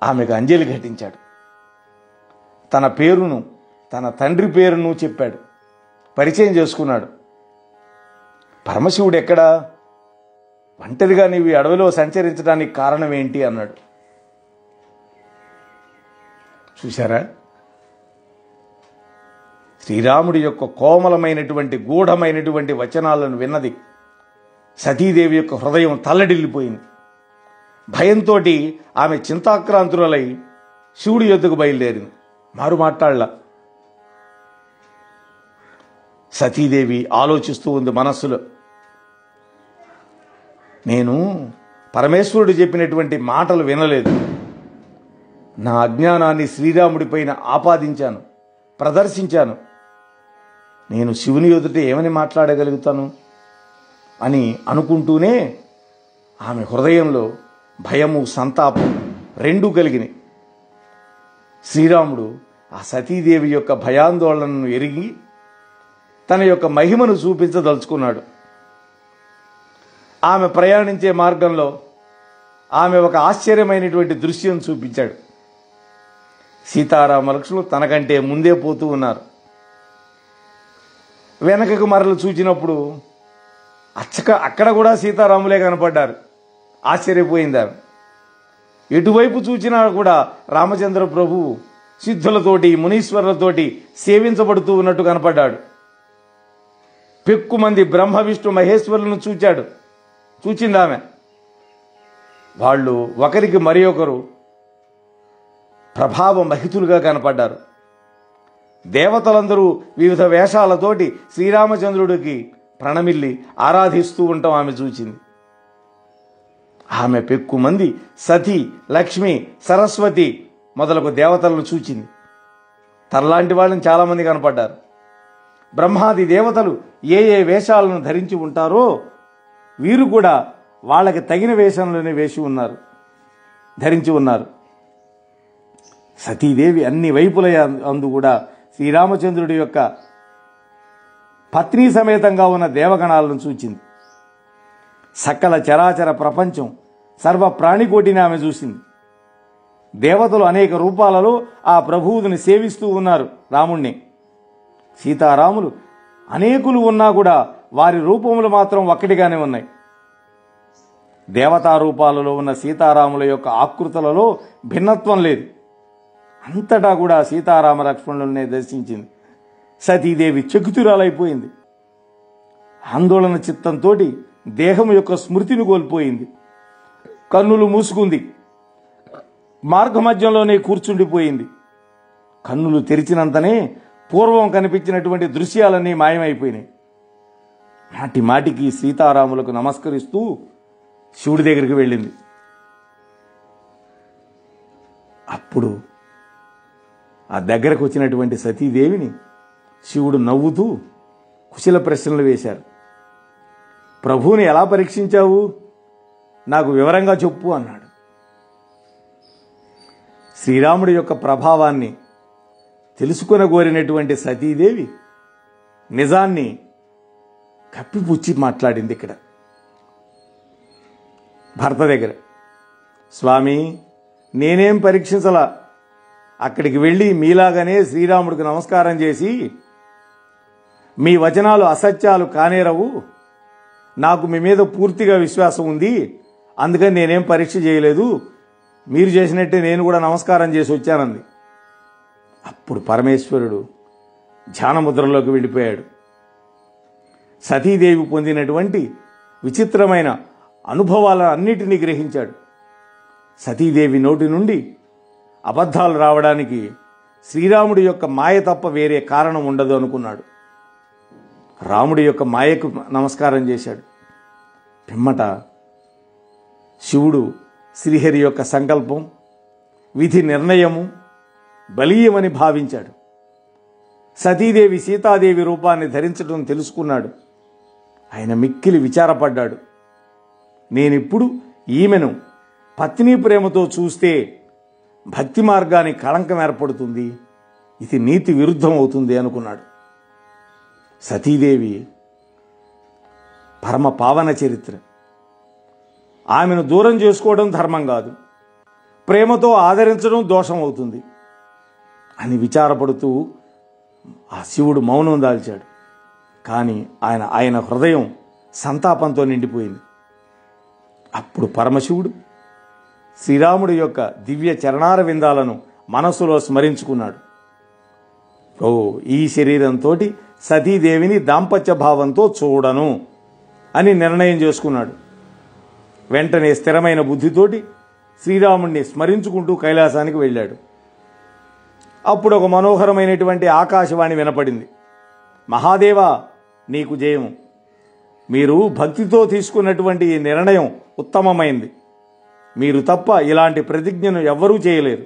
ఆమెకు అంజలి ఘటించాడు. తన పేరును, తన తండ్రి పేరును చెప్పాడు, పరిచయం చేసుకున్నాడు. పరమశివుడు ఎక్కడా? ఒంటరిగా నీవు అడవిలో సంచరించడానికి కారణం ఏంటి అన్నాడు. చూశారా, శ్రీరాముడి యొక్క కోమలమైనటువంటి గూఢమైనటువంటి వచనాలను విన్నది సతీదేవి యొక్క హృదయం తల్లడిల్లిపోయింది. భయంతో ఆమె చింతాక్రాంతులై శివుడి యొద్దకు బయలుదేరింది. మారు మాట్లాడలా. సతీదేవి ఆలోచిస్తూ ఉంది మనస్సులో, నేను పరమేశ్వరుడు చెప్పినటువంటి మాటలు వినలేదు, నా అజ్ఞానాన్ని శ్రీరాముడి పైన ఆపాదించాను, ప్రదర్శించాను, నేను శివుని ఎదుట ఏమని మాట్లాడగలుగుతాను అని అనుకుంటూనే ఆమె హృదయంలో భయము, సంతాపం రెండూ కలిగినాయి. శ్రీరాముడు ఆ సతీదేవి యొక్క భయాందోళనను ఎరిగి తన యొక్క మహిమను చూపించదలుచుకున్నాడు. ఆమె ప్రయాణించే మార్గంలో ఆమె ఒక ఆశ్చర్యమైనటువంటి దృశ్యం చూపించాడు. సీతారామ లక్ష్మణులు తనకంటే ముందే పోతూ ఉన్నారు. వెనకకు మరలు చూచినప్పుడు అక్కడ కూడా సీతారాములే కనపడ్డారు. ఆశ్చర్యపోయింది ఆమె. ఎటువైపు చూచినా కూడా రామచంద్ర ప్రభువు సిద్ధులతోటి, మునీశ్వరులతోటి సేవించబడుతూ ఉన్నట్టు కనపడ్డాడు. పెక్కుమంది బ్రహ్మ విష్ణు మహేశ్వరులను చూచింది ఆమె. వాళ్ళు ఒకరికి మరి ఒకరు ప్రభావ మహితులుగా కనపడ్డారు. దేవతలందరూ వివిధ వేషాలతోటి శ్రీరామచంద్రుడికి ప్రణమిల్లి ఆరాధిస్తూ ఉండటం ఆమె చూచింది. ఆమె పెక్కుమంది సతీ, లక్ష్మి, సరస్వతి మొదలగు దేవతలను చూచింది. తనలాంటి వాళ్ళని చాలామంది కనపడ్డారు. బ్రహ్మాది దేవతలు ఏ ఏ వేషాలను ధరించి ఉంటారో వీరు కూడా వాళ్ళకి తగిన వేషంలోనే ధరించి ఉన్నారు. సతీదేవి అన్ని వైపుల అందు కూడా శ్రీరామచంద్రుడి యొక్క పత్ని సమేతంగా ఉన్న దేవగణాలను చూచింది. సకల చరాచర ప్రపంచం, సర్వ ప్రాణికోటిని ఆమె చూసింది. దేవతలు అనేక రూపాలలో ఆ ప్రభువుని సేవిస్తూ ఉన్నారు రాముణ్ణి. సీతారాములు అనేకులు ఉన్నా కూడా వారి రూపములు మాత్రం ఒక్కటిగానే ఉన్నాయి. దేవతా రూపాలలో ఉన్న సీతారాముల యొక్క ఆకృతులలో భిన్నత్వం లేదు. అంతటా కూడా సీతారామ లక్ష్మణులనే దర్శించింది. సతీదేవి చకితురాలైపోయింది. ఆందోళన చిత్తంతో దేహం యొక్క స్మృతిని కోల్పోయింది. కన్నులు మూసుకుంది. మార్గమధ్యంలోనే కూర్చుండిపోయింది. కన్నులు తెరిచినంతనే పూర్వం కనిపించినటువంటి దృశ్యాలన్నీ మాయమైపోయినాయి. మాటి మాటికి సీతారాములకు నమస్కరిస్తూ శివుడి దగ్గరికి వెళ్ళింది. అప్పుడు ఆ దగ్గరకు వచ్చినటువంటి సతీదేవిని శివుడు నవ్వుతూ కుశల ప్రశ్నలు వేశారు. ప్రభువుని ఎలా పరీక్షించావు, నాకు వివరంగా చెప్పు అన్నాడు. శ్రీరాముడి యొక్క ప్రభావాన్ని తెలుసుకొనగోరినటువంటి సతీదేవి నిజాన్ని కప్పిపుచ్చి మాట్లాడింది. ఇక్కడ భర్త దగ్గర, స్వామి నేనేం పరీక్షించలా, అక్కడికి వెళ్ళి మీలాగానే శ్రీరాముడికి నమస్కారం చేసి, మీ వచనాలు అసత్యాలు కానేరవు, నాకు మీ మీద పూర్తిగా విశ్వాసం ఉంది, అందుకని నేనేం పరీక్ష చేయలేదు, మీరు చేసినట్టే నేను కూడా నమస్కారం చేసి వచ్చానంది. అప్పుడు పరమేశ్వరుడు ధ్యానముద్రలోకి వెళ్ళిపోయాడు. సతీదేవి పొందినటువంటి విచిత్రమైన అనుభవాలన్నిటినీ గ్రహించాడు. సతీదేవి నోటి నుండి అబద్ధాలు రావడానికి శ్రీరాముడి యొక్క మాయ తప్ప వేరే కారణం ఉండదు అనుకున్నాడు. రాముడి యొక్క మాయకు నమస్కారం చేశాడు. పిమ్మట శివుడు శ్రీహరి యొక్క సంకల్పం, విధి నిర్ణయము బలీయమని భావించాడు. సతీదేవి సీతాదేవి రూపాన్ని ధరించడం తెలుసుకున్నాడు. ఆయన మిక్కిలి విచారపడ్డాడు. నేనిప్పుడు ఈమెను పత్ని ప్రేమతో చూస్తే భక్తి మార్గానికి కళంకం ఏర్పడుతుంది, ఇది నీతి విరుద్ధం అవుతుంది అనుకున్నాడు. సతీదేవి పరమ పావన చరిత్ర. ఆమెను దూరం చేసుకోవడం ధర్మం కాదు, ప్రేమతో ఆదరించడం దోషం అవుతుంది అని విచారపడుతూ ఆ శివుడు మౌనం దాల్చాడు. కానీ ఆయన హృదయం సంతాపంతో నిండిపోయింది. అప్పుడు పరమశివుడు శ్రీరాముడి యొక్క దివ్య చరణార విందాలను మనస్సులో స్మరించుకున్నాడు. ఈ శరీరంతో సతీదేవిని దాంపత్య భావంతో చూడను అని నిర్ణయం చేసుకున్నాడు. వెంటనే స్థిరమైన బుద్ధితోటి శ్రీరాముడిని స్మరించుకుంటూ కైలాసానికి వెళ్ళాడు. అప్పుడు ఒక మనోహరమైనటువంటి ఆకాశవాణి వినపడింది. మహాదేవా, నీకు జయము. మీరు భక్తితో తీసుకున్నటువంటి ఈ నిర్ణయం ఉత్తమమైంది. మీరు తప్ప ఇలాంటి ప్రతిజ్ఞను ఎవ్వరూ చేయలేరు.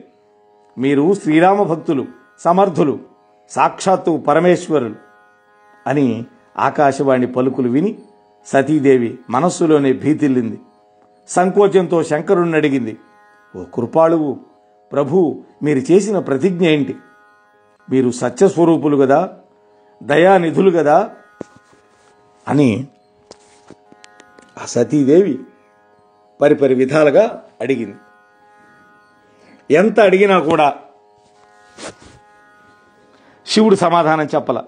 మీరు శ్రీరామ భక్తులు, సమర్థులు, సాక్షాత్తు పరమేశ్వరులు అని ఆకాశవాణి పలుకులు విని సతీదేవి మనస్సులోనే భీతిల్లింది. సంకోచంతో శంకరుణ్ణి అడిగింది, ఓ కృపాళువు, ప్రభు, మీరు చేసిన ప్రతిజ్ఞ ఏంటి? మీరు సత్యస్వరూపులు కదా, దయానిధులు కదా అని ఆ సతీదేవి పరిపరి విధాలుగా అడిగింది. ఎంత అడిగినా కూడా శివుడు సమాధానం చెప్పల.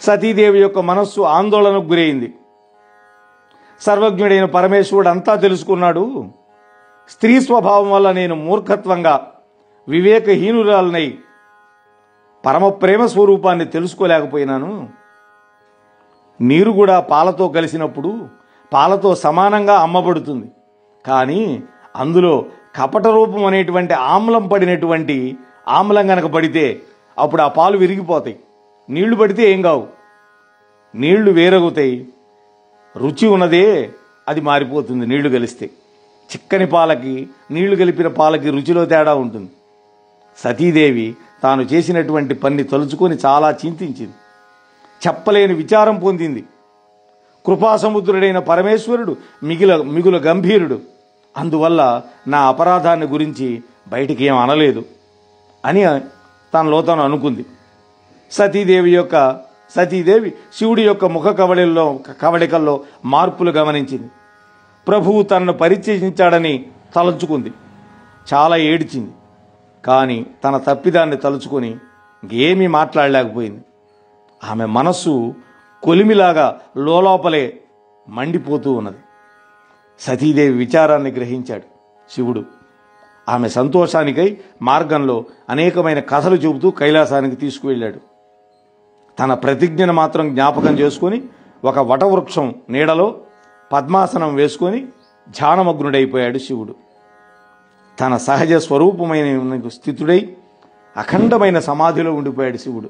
సతీదేవి యొక్క మనస్సు ఆందోళనకు గురైంది. సర్వజ్ఞుడైన పరమేశ్వరుడు అంతా తెలుసుకున్నాడు. స్త్రీ స్వభావం వల్ల నేను మూర్ఖత్వంగా వివేకహీనురాలనై పరమ ప్రేమ స్వరూపాన్ని తెలుసుకోలేకపోయినాను. నీరు కూడా పాలతో కలిసినప్పుడు పాలతో సమానంగా అమ్మబడుతుంది. కానీ అందులో కపట రూపం అనేటువంటి ఆమ్లం పడినటువంటి ఆమ్లం గనక పడితే అప్పుడు ఆ పాలు విరిగిపోతాయి. నీళ్లు పడితే ఏం కావు, నీళ్లు వేరగుతాయి. రుచి ఉన్నదే అది మారిపోతుంది. నీళ్లు కలిస్తే చిక్కని పాలకి నీళ్లు కలిపిన పాలకి రుచిలో తేడా ఉంటుంది. సతీదేవి తాను చేసినటువంటి పని తలుచుకొని చాలా చింతించింది. చెప్పలేని విచారం పొందింది. కృపాసముద్రుడైన పరమేశ్వరుడు మిగుల గంభీరుడు, అందువల్ల నా అపరాధాన్ని గురించి బయటికి ఏం అనలేదు అని తనలో తాను అనుకుంది. సతీదేవి శివుడి యొక్క ముఖ కవళికల్లో మార్పులు గమనించింది. ప్రభువు తనను పరిచయించాడని తలంచుకుంది. చాలా ఏడ్చింది. కానీ తన తప్పిదాన్ని తలుచుకొని ఇంకేమీ మాట్లాడలేకపోయింది. ఆమె మనస్సు కొలిమిలాగా లోపలే మండిపోతూ ఉన్నది. సతీదేవి విచారాన్ని గ్రహించాడు శివుడు. ఆమె సంతోషానికై మార్గంలో అనేకమైన కథలు చెబుతూ కైలాసానికి తీసుకువెళ్ళాడు. తన ప్రతిజ్ఞను మాత్రం జ్ఞాపకం చేసుకొని ఒక వటవృక్షం నీడలో పద్మాసనం వేసుకొని ధ్యానమగ్నుడైపోయాడు శివుడు. తన సహజ స్వరూపమైన స్థితుడై అఖండమైన సమాధిలో ఉండిపోయాడు శివుడు.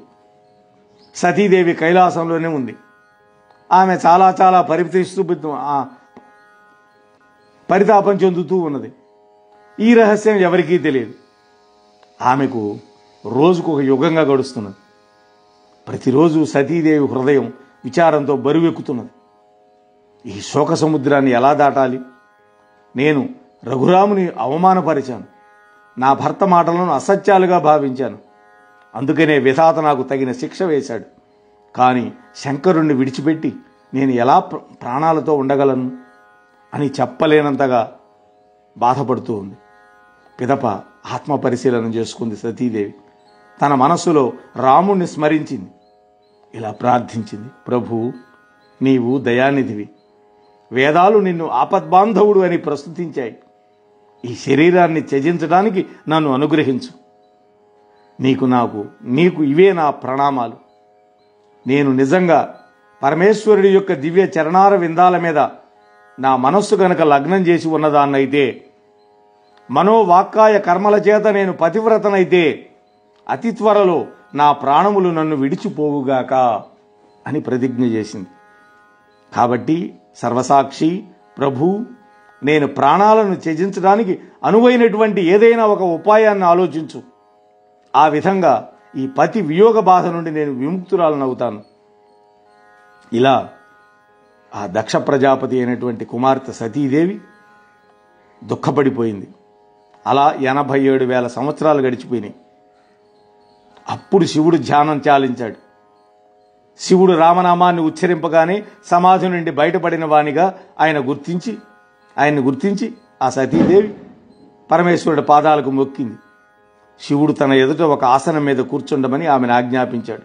సతీదేవి కైలాసంలోనే ఉంది. ఆమె చాలా చాలా పరితాపం చెందుతూ ఉన్నది. ఈ రహస్యం ఎవరికీ తెలియదు. ఆమెకు రోజుకు ఒక యుగంగా గడుస్తున్నది. ప్రతిరోజు సతీదేవి హృదయం విచారంతో బరువెక్కుతున్నది. ఈ శోక సముద్రాన్ని ఎలా దాటాలి? నేను రఘురాముని అవమానపరిచాను. నా భర్త మాటలను అసత్యాలుగా భావించాను. అందుకనే విధాత నాకు తగిన శిక్ష వేశాడు. కానీ శంకరుణ్ణి విడిచిపెట్టి నేను ఎలా ప్రాణాలతో ఉండగలను అని చెప్పలేనంతగా బాధపడుతూ ఉంది. పిదప ఆత్మ పరిశీలన చేసుకుంది సతీదేవి. తన మనస్సులో రాముణ్ణి స్మరించింది. ఇలా ప్రార్థించింది, ప్రభు, నీవు దయానిధివి, వేదాలు నిన్ను ఆపద్బాంధవుడు అని ప్రస్తుతించాయి. ఈ శరీరాన్ని త్యజించడానికి నన్ను అనుగ్రహించు. నీకు ఇవే నా ప్రణామాలు. నేను నిజంగా పరమేశ్వరుడి యొక్క దివ్య చరణార విందాల మీద నా మనస్సు గనక లగ్నం చేసి ఉన్నదాన్నైతే, మనోవాక్కాయ కర్మల చేత నేను పతివ్రతనైతే, అతి త్వరలో నా ప్రాణములు నన్ను విడిచిపోవుగాక అని ప్రతిజ్ఞ చేసింది. కాబట్టి సర్వసాక్షి ప్రభు, నేను ప్రాణాలను త్యజించడానికి అనువైనటువంటి ఏదైనా ఒక ఉపాయాన్ని ఆలోచించు. ఆ విధంగా ఈ పతి వియోగ బాధ నుండి నేను విముక్తురాలనవుతాను. ఇలా ఆ దక్ష ప్రజాపతి అయినటువంటి కుమార్తె సతీదేవి దుఃఖపడిపోయింది. అలా 87,000 సంవత్సరాలు గడిచిపోయినాయి. అప్పుడు శివుడు ధ్యానం చాలించాడు. శివుడు రామనామాన్ని ఉచ్చరింపగానే సమాధి నుండి బయటపడిన వానిగా ఆయన్ని గుర్తించి ఆ సతీదేవి పరమేశ్వరుడి పాదాలకు మొక్కింది. శివుడు తన ఎదుట ఒక ఆసనం మీద కూర్చుండమని ఆమెను ఆజ్ఞాపించాడు.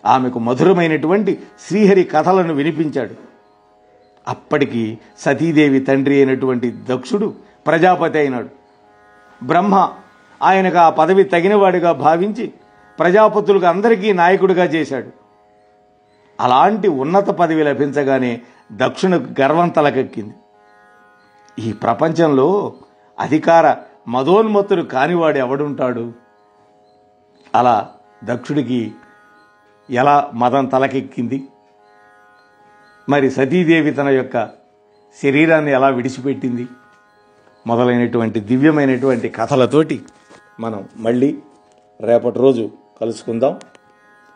ఆమెకు మధురమైనటువంటి శ్రీహరి కథలను వినిపించాడు. అప్పటికి సతీదేవి తండ్రి అయినటువంటి దక్షుడు ప్రజాపతి అయినాడు. బ్రహ్మ ఆయనకు ఆ పదవి తగినవాడిగా భావించి ప్రజాపతులకు అందరికీ నాయకుడిగా చేశాడు. అలాంటి ఉన్నత పదవి లభించగానే దక్షునికి గర్వం తలకెక్కింది. ఈ ప్రపంచంలో అధికార మదోన్మత్తుడు కానివాడు ఎవడుంటాడు? అలా దక్షుడికి ఎలా మదం తలకెక్కింది? మరి సతీదేవి తన యొక్క శరీరాన్ని ఎలా విడిచిపెట్టింది? మొదలైనటువంటి దివ్యమైనటువంటి కథలతోటి మనం మళ్ళీ రేపటి రోజు కలుసుకుందాం.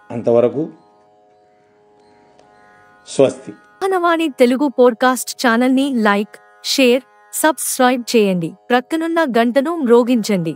అంతవరకు స్వస్తి. మానవాణి తెలుగు పోడ్కాస్ట్ ఛానల్ ని లైక్, షేర్, సబ్స్క్రైబ్ చేయండి. ప్రక్కనున్న గంటను మ్రోగించండి.